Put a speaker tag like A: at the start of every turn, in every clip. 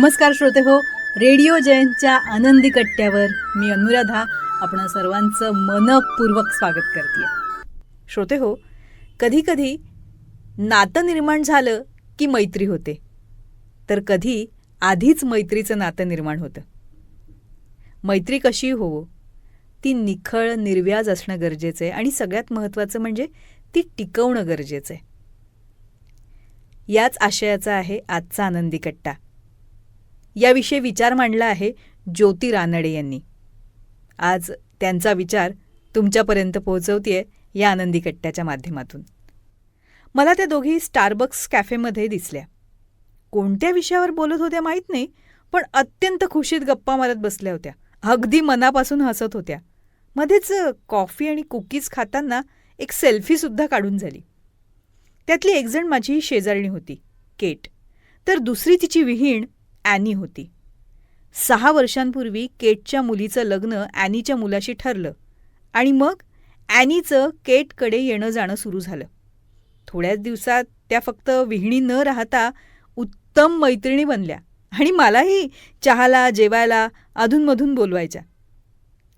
A: नमस्कार श्रोते हो, रेडिओ जयंतच्या आनंदी कट्ट्यावर मी अनुराधा आपण सर्वांचं मनपूर्वक स्वागत करते. श्रोते हो, कधी कधी नातं निर्माण झालं की मैत्री होते, तर कधी आधीच मैत्रीचं नातं निर्माण होतं. मैत्री कशी हो, ती निखळ निर्व्याज असणं गरजेचं आहे आणि सगळ्यात महत्त्वाचं म्हणजे ती टिकवणं गरजेचं आहे. याच आशयाचा आहे आजचा आनंदी कट्टा. याविषयी विचार मांडला आहे ज्योती रानडे यांनी. आज त्यांचा विचार तुमच्यापर्यंत पोहोचवतेय या आनंदी कट्ट्याच्या माध्यमातून. मला त्या दोघी स्टारबक्स कॅफेमध्ये दिसल्या. कोणत्या विषयावर बोलत होत्या माहीत नाही, पण अत्यंत खुशीत गप्पा मारत बसल्या होत्या. अगदी मनापासून हसत होत्या. मध्येच कॉफी आणि कुकीज खाताना एक सेल्फीसुद्धा काढून झाली. त्यातली एकजण माझी शेजारणी होती, केट, तर दुसरी तिची विहीण ॲनी होती. 6 वर्षांपूर्वी केटच्या मुलीचं लग्न ॲनीच्या मुलाशी ठरलं आणि मग ॲनीचं केटकडे येणं जाणं सुरू झालं. थोड्याच दिवसात त्या फक्त विहिणी न राहता उत्तम मैत्रिणी बनल्या आणि मलाही चहाला जेवायला अधूनमधून बोलवायच्या.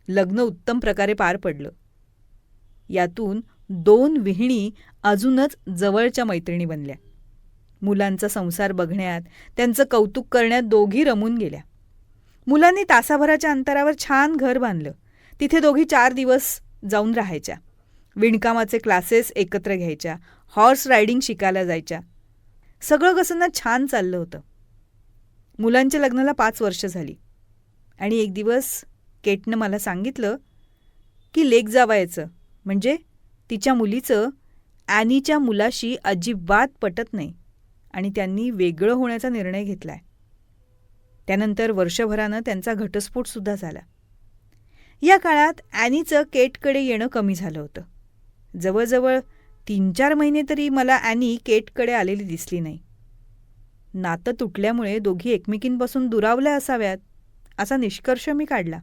A: लग्न उत्तम प्रकारे पार पडलं. यातून 2 विहिणी अजूनच जवळच्या मैत्रिणी बनल्या. मुलांचा संसार बघण्यात, त्यांचं कौतुक करण्यात दोघी रमून गेल्या. मुलांनी तासाभराच्या अंतरावर छान घर बांधलं. तिथे दोघी 4 दिवस जाऊन राहायच्या. विणकामाचे क्लासेस एकत्र घ्यायच्या, हॉर्स रायडिंग शिकायला जायच्या. सगळं कसं ना छान चाललं होतं. मुलांच्या लग्नाला 5 वर्ष झाली आणि एक दिवस केटनं मला सांगितलं की लेक जावयाचं म्हणजे तिच्या मुलीचं ॲनीच्या मुलाशी अजिबात पटत नाही आणि त्यांनी वेगळं होण्याचा निर्णय घेतलाय. त्यानंतर वर्षभरानं त्यांचा घटस्फोटसुद्धा झाला. या काळात ॲनीचं केटकडे येणं कमी झालं होतं. जवळजवळ 3-4 महिने तरी मला ॲनी केटकडे आलेली दिसली नाही. नातं तुटल्यामुळे दोघी एकमेकींपासून दुरावल्या असाव्यात असा निष्कर्ष मी काढला.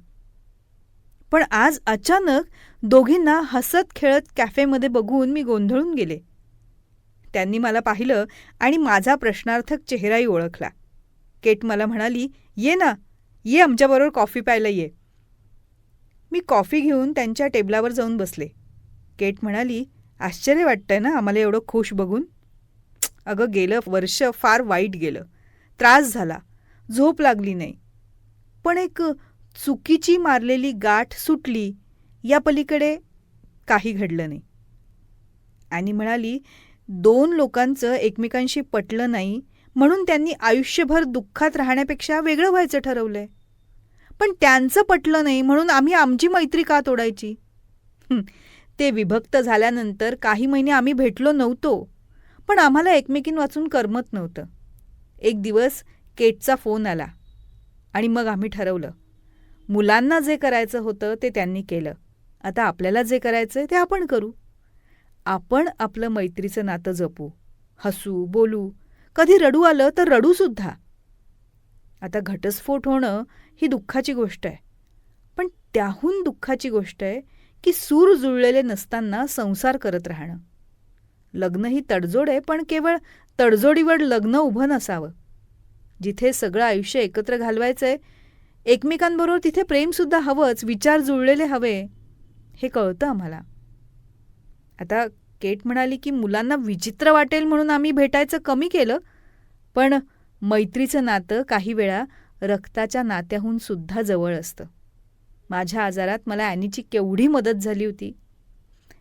A: पण आज अचानक दोघींना हसत खेळत कॅफेमध्ये बघून मी गोंधळून गेले. त्यांनी मला पाहिलं आणि माझा प्रश्नार्थक चेहराही ओळखला. केट मला म्हणाली, "ये ना, ये आमच्याबरोबर कॉफी प्यायला ये." मी कॉफी घेऊन त्यांच्या टेबलावर जाऊन बसले. केट म्हणाली, "आश्चर्य वाटतंय ना आम्हाला एवढं खुश बघून?" "अगं, गेलं वर्ष फार वाईट गेलं. त्रास झाला, झोप लागली नाही. पण एक चुकीची मारलेली गाठ सुटली, या पलीकडे काही घडलं नाही." आणि म्हणाली, 2 लोकांचं एकमेकांशी पटलं नाही म्हणून त्यांनी आयुष्यभर दुःखात राहण्यापेक्षा वेगळं व्हायचं ठरवलंय. पण त्यांचं पटलं नाही म्हणून आम्ही आमची मैत्री का तोडायची? ते विभक्त झाल्यानंतर काही महिने आम्ही भेटलो नव्हतो, पण आम्हाला एकमेकींवाचून करमत नव्हतं. एक दिवस केटचा फोन आला आणि मग आम्ही ठरवलं, मुलांना जे करायचं होतं ते त्यांनी केलं. आता आपल्याला जे करायचं ते आपण करू. आपण आपलं मैत्रीचं नातं जपू, हसू, बोलू, कधी रडू आलं तर रडूसुद्धा. आता घटस्फोट होणं ही दुःखाची गोष्ट आहे, पण त्याहून दुःखाची गोष्ट आहे की सूर जुळलेले नसताना संसार करत राहणं. लग्न ही तडजोड आहे, पण केवळ तडजोडीवर लग्न उभं नसावं. जिथे सगळं आयुष्य एकत्र घालवायचं आहे, एकमेकांबरोबर तिथे प्रेमसुद्धा हवंच, विचार जुळलेले हवे, हे कळतं आम्हाला. आता केट म्हणाली की मुलांना विचित्र वाटेल म्हणून आम्ही भेटायचं कमी केलं, पण मैत्रीचं नातं काही वेळा रक्ताच्या नात्याहून सुद्धा जवळ असतं. माझ्या आजारात मला ॲनीची केवढी मदत झाली होती.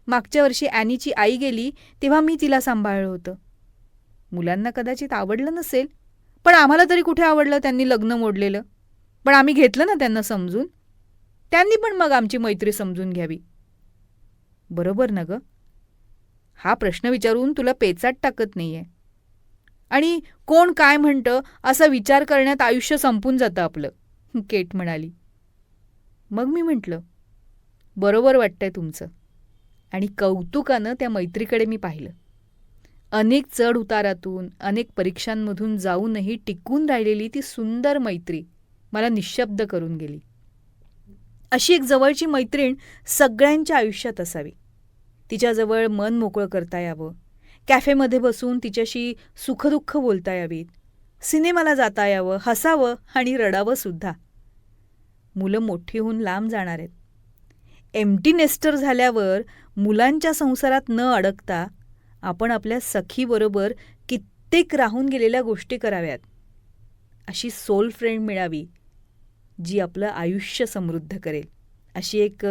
A: मागच्या वर्षी ॲनीची आई गेली तेव्हा मी तिला सांभाळलं होतं. मुलांना कदाचित आवडलं नसेल, पण आम्हाला तरी कुठे आवडलं त्यांनी लग्न मोडलेलं. पण आम्ही घेतलं ना त्यांना समजून. त्यांनी पण मग आमची मैत्री समजून घ्यावी. बरोबर ना गं? हा प्रश्न विचारून तुला पेचात टाकत नाहीये. आणि कोण काय म्हणतं असा विचार करण्यात आयुष्य संपून जातं आपलं, केट म्हणाली. मग मी म्हटलं, बरोबर वाटतंय तुमचं. आणि कौतुकानं त्या मैत्रीकडे मी पाहिलं. अनेक चढ उतारातून, अनेक परीक्षांमधून जाऊनही टिकून राहिलेली ती सुंदर मैत्री मला निःशब्द करून गेली. अशी एक जवळची मैत्रीण सगळ्यांच्या आयुष्यात असावी. तिच्याजवळ मन मोकळं करता यावं, कॅफेमध्ये बसून तिच्याशी सुखदुःख बोलता यावीत, सिनेमाला जाता यावं, हसावं आणि रडावं सुद्धा. मुलं मोठी होऊन लांब जाणार आहेत. एम्प्टी नेस्टर झाल्यावर मुलांच्या संसारात न अडकता आपण आपल्या सखीबरोबर कित्येक राहून गेलेल्या गोष्टी कराव्यात. अशी सोल फ्रेंड मिळावी जी आपलं आयुष्य समृद्ध करेल. अशी एक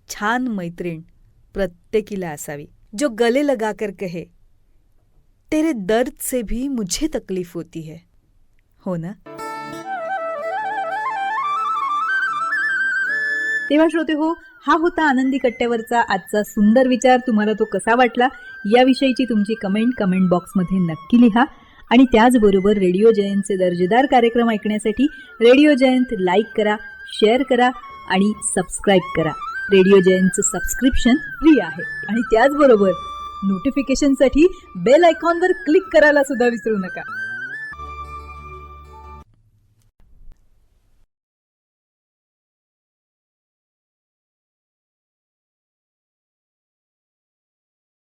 A: छान मैत्रीण प्रत्येकीला असावी. जो गले लगा कर कहे, तेरे दर्द से भी मुझे तकलीफ होती है. हो ना? तेव्हा श्रोते हो, हा होता आनंदी कट्ट्यावरचा आजचा सुंदर विचार. तुम्हाला तो कसा वाटला याविषयीची तुमची कमेंट बॉक्समध्ये नक्की लिहा. आणि त्याचबरोबर रेडिओ जयंतचे दर्जेदार कार्यक्रम ऐकण्यासाठी रेडिओ जयंत लाईक करा, शेअर करा आणि सबस्क्राईब करा. रेडिओ जयंतचं सबस्क्रिप्शन फ्री आहे. आणि त्याचबरोबर नोटिफिकेशनसाठी बेल आयकॉनवर क्लिक करायला सुद्धा विसरू नका.